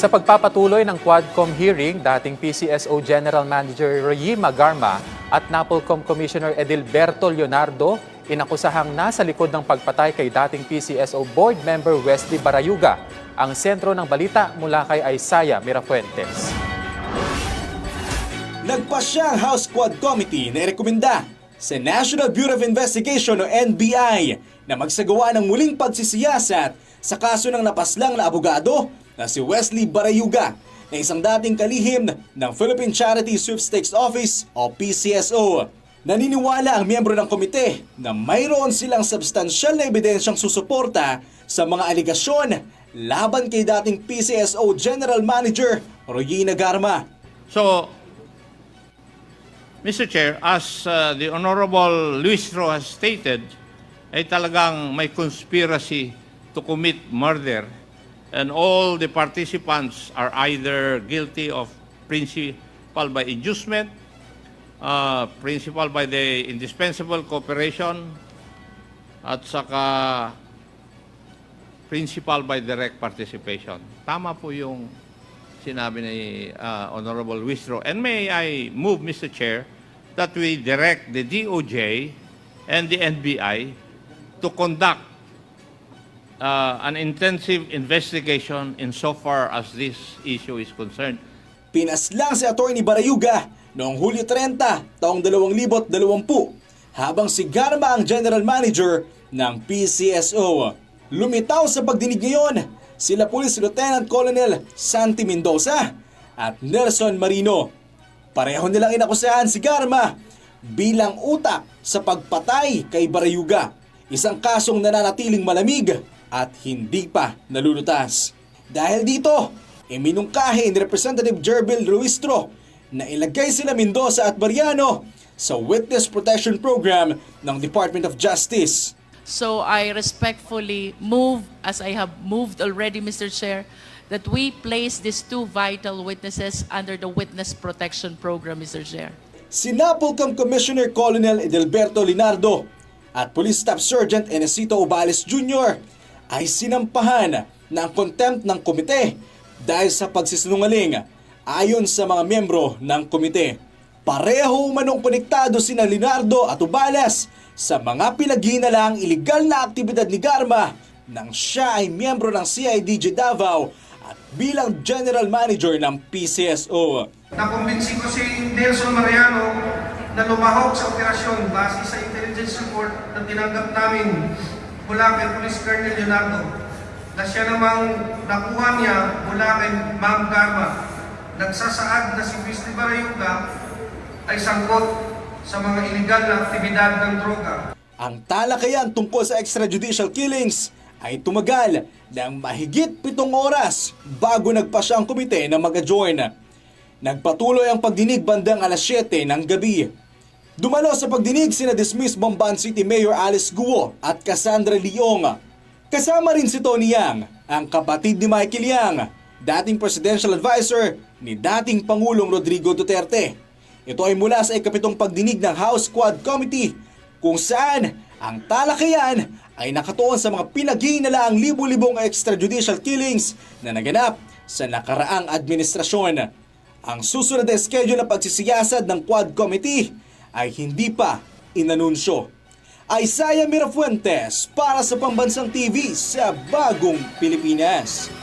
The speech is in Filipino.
Sa pagpapatuloy ng Quadcom hearing, dating PCSO General Manager Roy Magarma at NAPOLCOM Commissioner Edilberto Leonardo inakusahang nasa likod ng pagpatay kay dating PCSO Board Member Wesley Barayuga. Ang sentro ng balita mula kay Isaiah Mirafuentes. Nagpasya ang House Quad Committee na irekomenda sa National Bureau of Investigation o NBI na magsagawa ng muling pagsisiyasat sa kaso ng napaslang na abogado na si Wesley Barayuga na isang dating kalihim ng Philippine Charity Sweepstakes Office o PCSO. Naniniwala ang miyembro ng komite na mayroon silang substansyal na ebidensyang susuporta sa mga aligasyon laban kay dating PCSO General Manager Roy Magarma. So, Mr. Chair, as the Honorable Luis Ro has stated, ay talagang may conspiracy to commit murder and all the participants are either guilty of principal by inducement, principal by the indispensable cooperation, at saka principal by direct participation. Tama po yung sinabi ni Honorable Luis Ro. And may I move, Mr. Chair, that we direct the DOJ and the NBI to conduct an intensive investigation insofar as this issue is concerned. Pinaslang si Atty. Barayuga noong Hulyo 30, taong 2020 habang si Garma ang General Manager ng PCSO. Lumitaw sa pagdinig ngayon sila Police Lieutenant Colonel Santi Mendoza at Nelson Marino. Pareho nilang inakusahan si Garma bilang utak sa pagpatay kay Barayuga, isang kasong nananatiling malamig at hindi pa nalulutas. Dahil dito, iminungkahi ni Representative Jerbil Ruistro na ilagay sila Mendoza at Mariano sa Witness Protection Program ng Department of Justice. So I respectfully move, as I have moved already, Mr. Chair, that we place these two vital witnesses under the Witness Protection Program, Mr. Chair. Si NAPOLCOM Commissioner Colonel Edilberto Leonardo at Police Staff Sergeant Enesito Ubales Jr. ay sinampahan ng contempt ng komite dahil sa pagsisinungaling ayon sa mga miyembro ng komite. Pareho umanong konektado sina Leonardo at Ubales sa mga pinaghihinalang iligal na aktibidad ni Garma nang siya ay miyembro ng CIDG Davao at bilang General Manager ng PCSO. Nakumbinsi ko si Nelson Mariano na lumahok sa operasyon base sa intelligence report na tinanggap namin mula kay Police Colonel Leonardo na siya namang nakuha niya mula kay Ma'am Garma. Nagsasaad na si Wesley Barayuga ay sangkot sa mga iligal na aktibidad ng droga. Ang talakayan tungkol sa extrajudicial killings ay tumagal ng mahigit 7 oras bago nagpasya ang komite na mag-adjourn. Nagpatuloy ang pagdinig bandang alas 7 ng gabi. Dumalo sa pagdinig sina dismissed Bamban City Mayor Alice Guo at Cassandra Leong. Kasama rin si Tony Yang, ang kapatid ni Michael Yang, dating presidential advisor ni dating Pangulong Rodrigo Duterte. Ito ay mula sa ikapitong pagdinig ng House Quad Committee kung saan ang talakayan ay nakatuon sa mga pinaghihinalaang libu-libong extrajudicial killings na naganap sa nakaraang administrasyon. Ang susunod na schedule na pagsisiyasat ng Quad Committee ay hindi pa inanunsyo. Isaiah Mirafuentes para sa Pambansang TV sa Bagong Pilipinas.